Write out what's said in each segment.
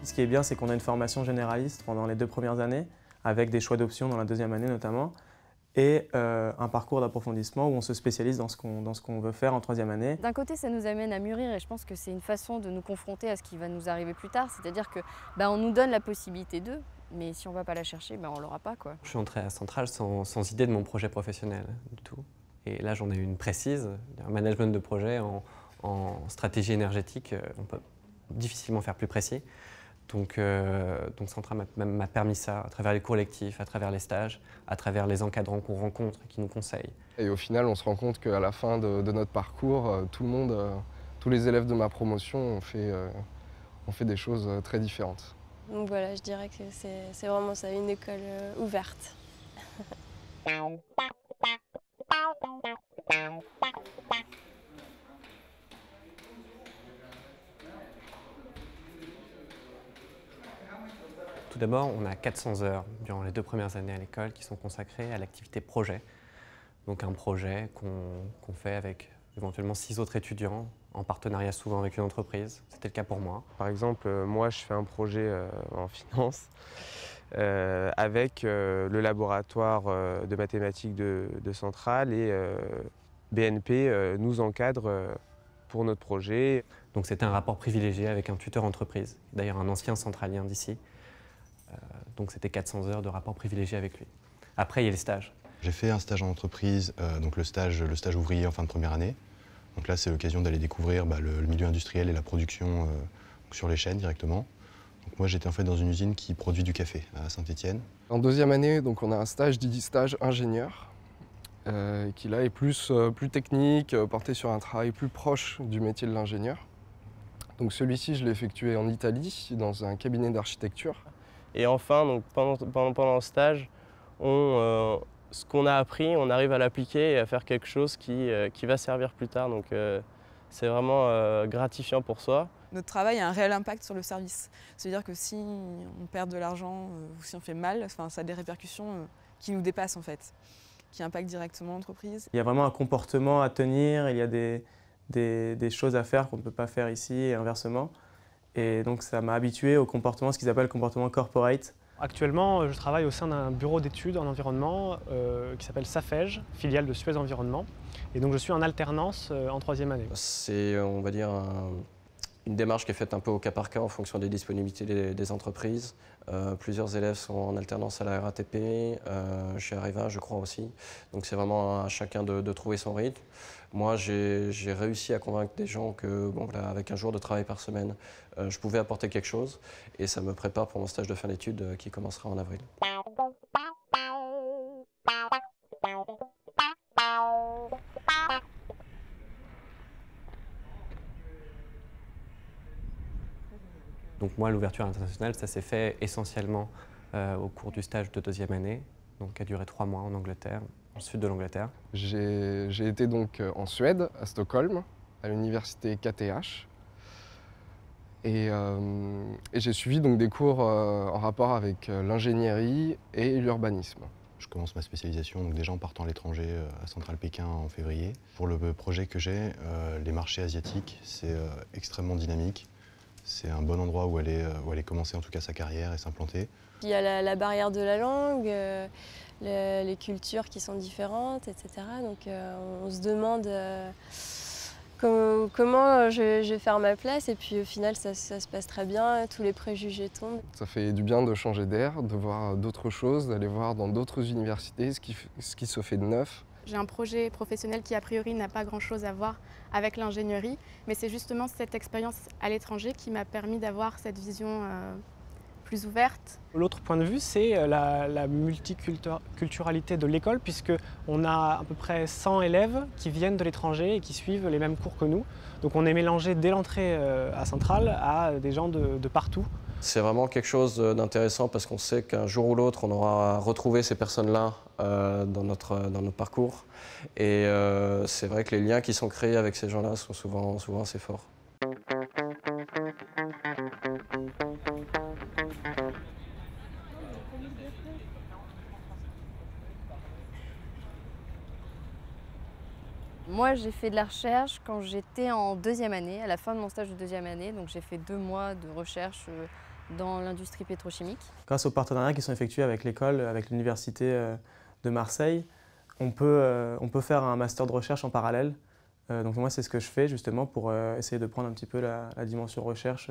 Ce qui est bien, c'est qu'on a une formation généraliste pendant les 2 premières années, avec des choix d'options dans la 2e année notamment, et un parcours d'approfondissement où on se spécialise dans ce qu'on veut faire en 3e année. D'un côté, ça nous amène à mûrir et je pense que c'est une façon de nous confronter à ce qui va nous arriver plus tard. C'est-à-dire que on nous donne la possibilité d'eux, mais si on ne va pas la chercher, on ne l'aura pas, quoi. Je suis entré à Centrale sans idée de mon projet professionnel du tout. Et là, j'en ai eu une précise, un management de projet en stratégie énergétique. On peut difficilement faire plus précis. Donc Centrale m'a permis ça à travers les cours lectifs, à travers les stages, à travers les encadrants qu'on rencontre et qui nous conseillent. Et au final, on se rend compte qu'à la fin de notre parcours, tout le monde, tous les élèves de ma promotion ont fait des choses très différentes. Donc voilà, je dirais que c'est vraiment ça, une école ouverte. Tout d'abord, on a 400 heures durant les 2 premières années à l'école qui sont consacrées à l'activité projet. Donc un projet qu'on fait avec éventuellement 6 autres étudiants, en partenariat souvent avec une entreprise. C'était le cas pour moi. Par exemple, moi je fais un projet en finance avec le laboratoire de mathématiques de Centrale et BNP nous encadre pour notre projet. Donc c'était un rapport privilégié avec un tuteur entreprise, d'ailleurs un ancien centralien d'ici. Donc c'était 400 heures de rapport privilégié avec lui. Après, il y a les stages. J'ai fait un stage en entreprise, donc le stage ouvrier en fin de première année. Donc là, c'est l'occasion d'aller découvrir le milieu industriel et la production sur les chaînes directement. Donc moi, j'étais en fait dans une usine qui produit du café à Saint-Étienne. En 2e année, donc on a un stage dit stage ingénieur, qui là est plus technique, porté sur un travail plus proche du métier de l'ingénieur. Donc celui-ci, je l'ai effectué en Italie, dans un cabinet d'architecture. Et enfin, donc, pendant le stage, ce qu'on a appris, on arrive à l'appliquer et à faire quelque chose qui va servir plus tard. Donc c'est vraiment gratifiant pour soi. Notre travail a un réel impact sur le service. C'est-à-dire que si on perd de l'argent ou si on fait mal, ça a des répercussions qui nous dépassent en fait, qui impactent directement l'entreprise. Il y a vraiment un comportement à tenir, il y a des choses à faire qu'on ne peut pas faire ici et inversement. Et donc ça m'a habitué au comportement, ce qu'ils appellent le comportement corporate. Actuellement, je travaille au sein d'un bureau d'études en environnement qui s'appelle SAFEJ, filiale de Suez Environnement. Et donc je suis en alternance en 3e année. C'est, on va dire, une démarche qui est faite un peu au cas par cas en fonction des disponibilités des entreprises. Plusieurs élèves sont en alternance à la RATP, chez Areva je crois aussi. Donc c'est vraiment à chacun de trouver son rythme. Moi j'ai réussi à convaincre des gens que avec un jour de travail par semaine, je pouvais apporter quelque chose et ça me prépare pour mon stage de fin d'études qui commencera en avril. Donc moi, l'ouverture internationale, ça s'est fait essentiellement au cours du stage de 2e année, donc qui a duré 3 mois en Angleterre, dans le sud de l'Angleterre. J'ai été donc en Suède, à Stockholm, à l'université KTH. Et j'ai suivi donc des cours en rapport avec l'ingénierie et l'urbanisme. Je commence ma spécialisation donc déjà en partant à l'étranger à Centrale Pékin en février. Pour le projet que j'ai, les marchés asiatiques, c'est extrêmement dynamique. C'est un bon endroit où aller commencer en tout cas sa carrière et s'implanter. Il y a la barrière de la langue, les cultures qui sont différentes, etc. Donc on se demande comment je vais faire ma place et puis au final ça se passe très bien, tous les préjugés tombent. Ça fait du bien de changer d'air, de voir d'autres choses, d'aller voir dans d'autres universités ce qui se fait de neuf. J'ai un projet professionnel qui a priori n'a pas grand-chose à voir avec l'ingénierie, mais c'est justement cette expérience à l'étranger qui m'a permis d'avoir cette vision plus ouverte. L'autre point de vue, c'est la multiculturalité de l'école, puisqu'on a à peu près 100 élèves qui viennent de l'étranger et qui suivent les mêmes cours que nous. Donc on est mélangé dès l'entrée à Centrale à des gens de partout. C'est vraiment quelque chose d'intéressant parce qu'on sait qu'un jour ou l'autre, on aura retrouvé ces personnes-là dans notre parcours. Et c'est vrai que les liens qui sont créés avec ces gens-là sont souvent assez forts. Moi, j'ai fait de la recherche quand j'étais en 2e année, à la fin de mon stage de 2e année. Donc j'ai fait 2 mois de recherche dans l'industrie pétrochimique. Grâce aux partenariats qui sont effectués avec l'école, avec l'université de Marseille, on peut faire un master de recherche en parallèle. Donc moi, c'est ce que je fais justement pour essayer de prendre un petit peu la dimension recherche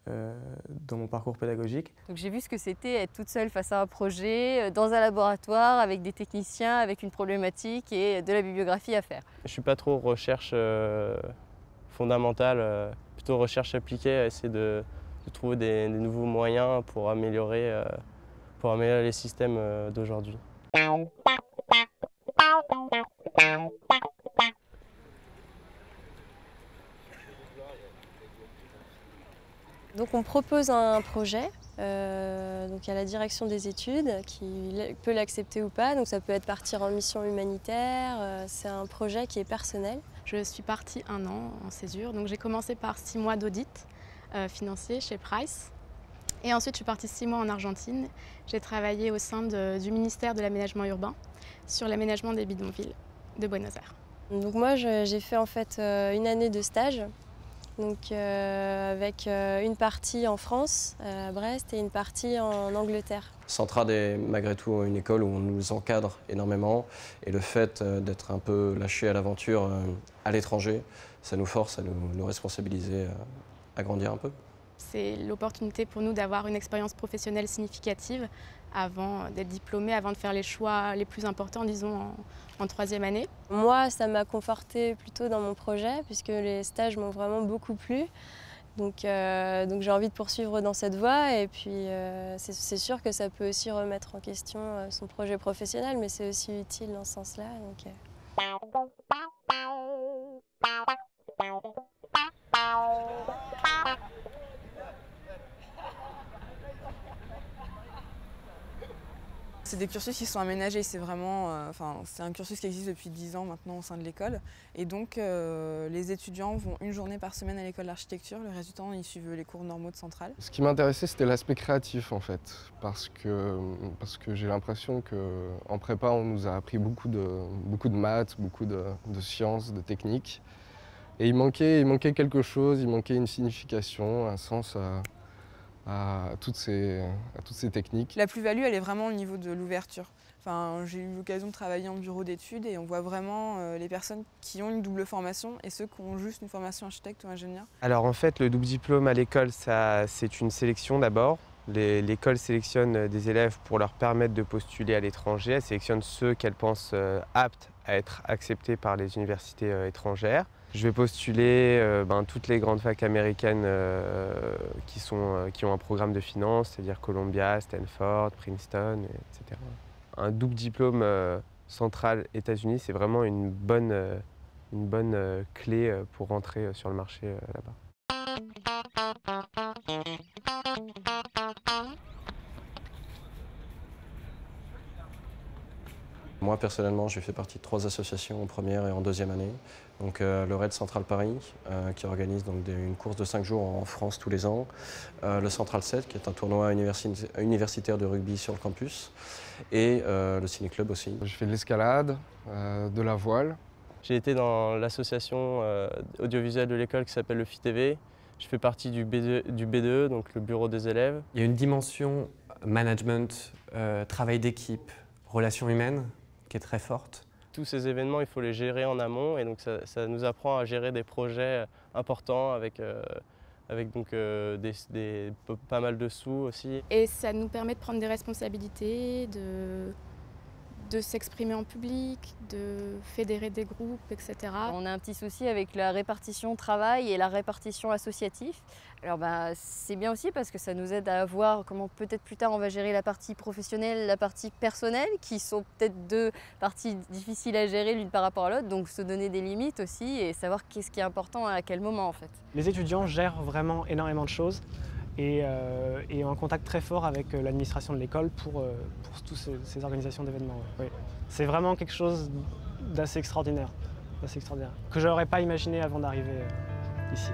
dans mon parcours pédagogique. Donc j'ai vu ce que c'était être toute seule face à un projet, dans un laboratoire, avec des techniciens, avec une problématique et de la bibliographie à faire. Je ne suis pas trop recherche fondamentale, plutôt recherche appliquée, à essayer de trouver des nouveaux moyens pour améliorer les systèmes d'aujourd'hui. Donc on propose un projet donc à la direction des études qui peut l'accepter ou pas. Donc ça peut être partir en mission humanitaire, c'est un projet qui est personnel. Je suis partie 1 an en césure, donc j'ai commencé par 6 mois d'audit financier chez Price. Et ensuite je suis partie 6 mois en Argentine. J'ai travaillé au sein du ministère de l'aménagement urbain sur l'aménagement des bidonvilles de Buenos Aires. Donc moi j'ai fait en fait 1 année de stage. Donc avec une partie en France, à Brest, et une partie en Angleterre. Centrale est malgré tout une école où on nous encadre énormément et le fait d'être un peu lâché à l'aventure à l'étranger, ça nous force à nous responsabiliser, à grandir un peu. C'est l'opportunité pour nous d'avoir une expérience professionnelle significative avant d'être diplômé, avant de faire les choix les plus importants, disons, en 3e année. Moi, ça m'a confortée plutôt dans mon projet, puisque les stages m'ont vraiment beaucoup plu. Donc j'ai envie de poursuivre dans cette voie, et puis c'est sûr que ça peut aussi remettre en question son projet professionnel, mais c'est aussi utile dans ce sens-là. C'est des cursus qui sont aménagés, c'est vraiment, c'est un cursus qui existe depuis 10 ans maintenant au sein de l'école. Et donc les étudiants vont 1 journée par semaine à l'école d'architecture, le reste du temps ils suivent les cours normaux de Centrale. Ce qui m'intéressait, c'était l'aspect créatif en fait, parce que j'ai l'impression qu'en prépa on nous a appris beaucoup de maths, beaucoup de sciences, de techniques. Et il manquait quelque chose, il manquait une signification, un sens à toutes ces techniques. La plus-value, elle est vraiment au niveau de l'ouverture. J'ai eu l'occasion de travailler en bureau d'études et on voit vraiment les personnes qui ont une double formation et ceux qui ont juste une formation architecte ou ingénieur. Alors en fait, le double diplôme à l'école, c'est une sélection d'abord. L'école sélectionne des élèves pour leur permettre de postuler à l'étranger. Elle sélectionne ceux qu'elle pense aptes à être acceptés par les universités étrangères. Je vais postuler toutes les grandes facs américaines qui ont un programme de finance, c'est-à-dire Columbia, Stanford, Princeton, etc. Un double diplôme central États-Unis, c'est vraiment une bonne clé pour rentrer sur le marché là-bas. Moi personnellement, j'ai fait partie de 3 associations en première et en 2e année. Donc le Raid Central Paris, qui organise donc une course de 5 jours en France tous les ans. Le Central 7, qui est un tournoi universitaire de rugby sur le campus. Et le Ciné Club aussi. J'ai fait de l'escalade, de la voile. J'ai été dans l'association audiovisuelle de l'école qui s'appelle le FITV. Je fais partie du B2E, donc le bureau des élèves. Il y a une dimension management, travail d'équipe, relations humaines qui est très forte. Tous ces événements, il faut les gérer en amont et donc ça nous apprend à gérer des projets importants avec donc, pas mal de sous aussi. Et ça nous permet de prendre des responsabilités, de s'exprimer en public, de fédérer des groupes, etc. On a un petit souci avec la répartition travail et la répartition associative. Alors c'est bien aussi parce que ça nous aide à voir comment peut-être plus tard on va gérer la partie professionnelle, la partie personnelle, qui sont peut-être 2 parties difficiles à gérer l'une par rapport à l'autre, donc se donner des limites aussi et savoir qu'est-ce qui est important à quel moment en fait. Les étudiants gèrent vraiment énormément de choses et ont un contact très fort avec l'administration de l'école pour toutes ces organisations d'événements. Oui. C'est vraiment quelque chose d'assez extraordinaire, que je n'aurais pas imaginé avant d'arriver ici.